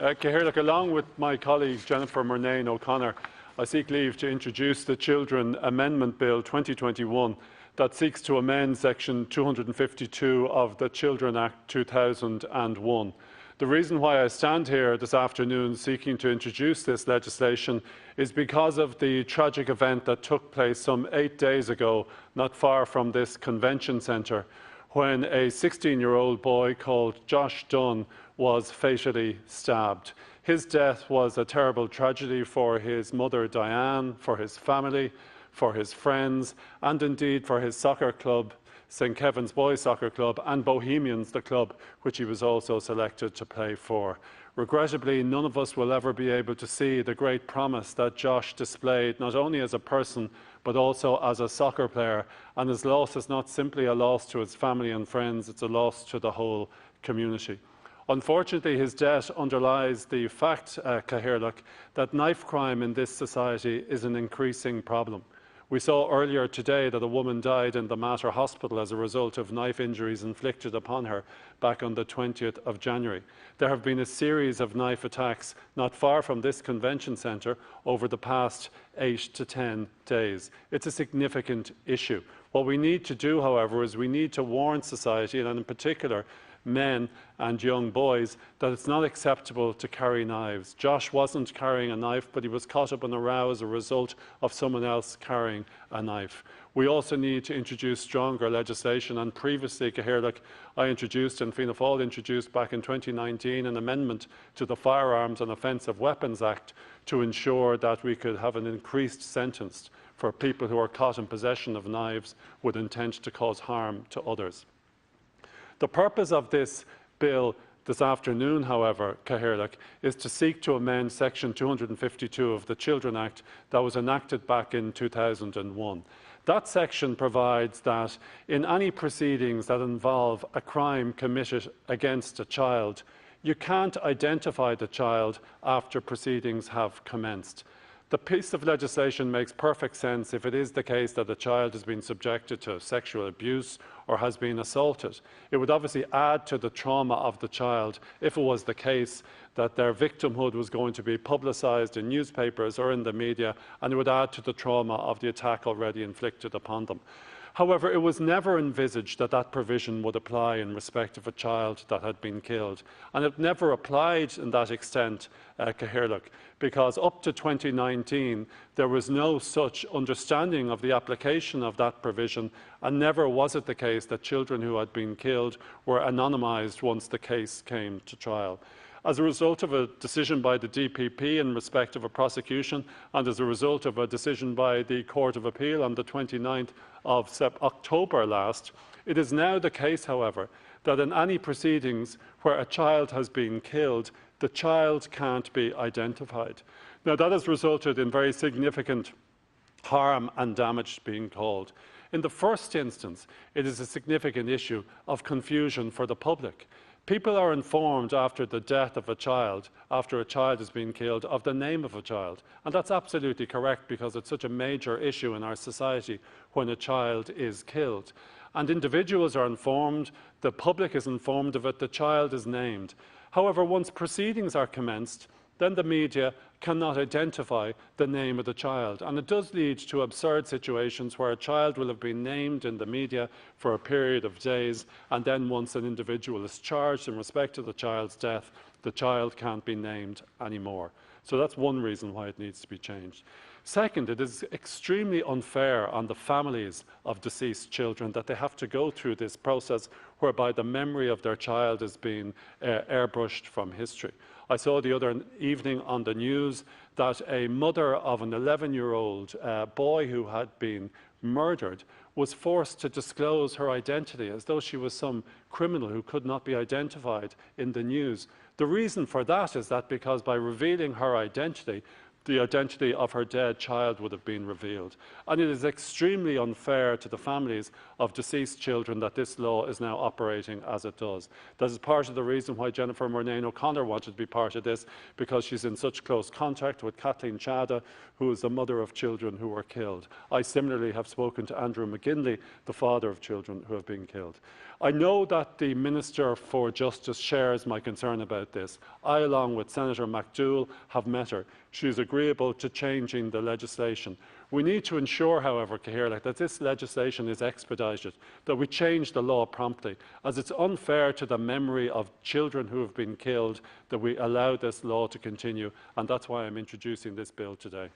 Cathaoirleach, along with my colleague Jennifer Murnane O'Connor, I seek leave to introduce the Children Amendment Bill 2021 that seeks to amend Section 252 of the Children Act 2001. The reason why I stand here this afternoon seeking to introduce this legislation is because of the tragic event that took place some 8 days ago, not far from this convention centre, when a 16-year-old boy called Josh Dunn was fatally stabbed. His death was a terrible tragedy for his mother Diane, for his family, for his friends, and indeed for his soccer club, St Kevin's Boys Soccer Club, and Bohemians, the club which he was also selected to play for. Regrettably, none of us will ever be able to see the great promise that Josh displayed, not only as a person, but also as a soccer player. And his loss is not simply a loss to his family and friends, it's a loss to the whole community. Unfortunately, his death underlies the fact, Cathaoirleach, that knife crime in this society is an increasing problem. We saw earlier today that a woman died in the Mater Hospital as a result of knife injuries inflicted upon her back on the 20th of January. There have been a series of knife attacks not far from this convention centre over the past 8 to 10 days. It's a significant issue. What we need to do, however, is we need to warn society, and in particular men and young boys, that it's not acceptable to carry knives. Josh wasn't carrying a knife, but he was caught up in a row as a result of someone else carrying a knife. We also need to introduce stronger legislation, and previously, Cathaoirleach, I introduced and Fianna Fáil introduced back in 2019 an amendment to the Firearms and Offensive Weapons Act to ensure that we could have an increased sentence for people who are caught in possession of knives with intent to cause harm to others. The purpose of this bill this afternoon, however, Cathaoirleach, is to seek to amend Section 252 of the Children Act that was enacted back in 2001. That section provides that in any proceedings that involve a crime committed against a child, you can't identify the child after proceedings have commenced. The piece of legislation makes perfect sense if it is the case that a child has been subjected to sexual abuse or has been assaulted. It would obviously add to the trauma of the child if it was the case that their victimhood was going to be publicised in newspapers or in the media, and it would add to the trauma of the attack already inflicted upon them. However, it was never envisaged that that provision would apply in respect of a child that had been killed. And it never applied in that extent, Cathaoirleach, because up to 2019 there was no such understanding of the application of that provision, and never was it the case that children who had been killed were anonymised once the case came to trial. As a result of a decision by the DPP in respect of a prosecution, and as a result of a decision by the Court of Appeal on the 29th of October last, it is now the case, however, that in any proceedings where a child has been killed, the child can't be identified. Now, that has resulted in very significant harm and damage being caused. In the first instance, it is a significant issue of confusion for the public. People are informed after the death of a child, after a child has been killed, of the name of a child. And that's absolutely correct, because it's such a major issue in our society when a child is killed. And individuals are informed, the public is informed of it, the child is named. However, once proceedings are commenced, then the media cannot identify the name of the child. And it does lead to absurd situations where a child will have been named in the media for a period of days, and then once an individual is charged in respect to the child's death, the child can't be named anymore. So that's one reason why it needs to be changed. Second, it is extremely unfair on the families of deceased children that they have to go through this process whereby the memory of their child is being airbrushed from history. I saw the other evening on the news that a mother of an 11-year-old boy who had been murdered was forced to disclose her identity as though she was some criminal who could not be identified in the news. The reason for that is that because by revealing her identity, the identity of her dead child would have been revealed. And it is extremely unfair to the families of deceased children that this law is now operating as it does. That is part of the reason why Jennifer Murnane O'Connor wanted to be part of this, because she's in such close contact with Kathleen Chada, who is the mother of children who were killed. I similarly have spoken to Andrew McGinley, the father of children who have been killed. I know that the Minister for Justice shares my concern about this. I, along with Senator McDougall, have met her. She is agreeable to changing the legislation. We need to ensure, however, Cathaoirleach, that this legislation is expedited, that we change the law promptly, as it's unfair to the memory of children who have been killed that we allow this law to continue, and that's why I'm introducing this bill today.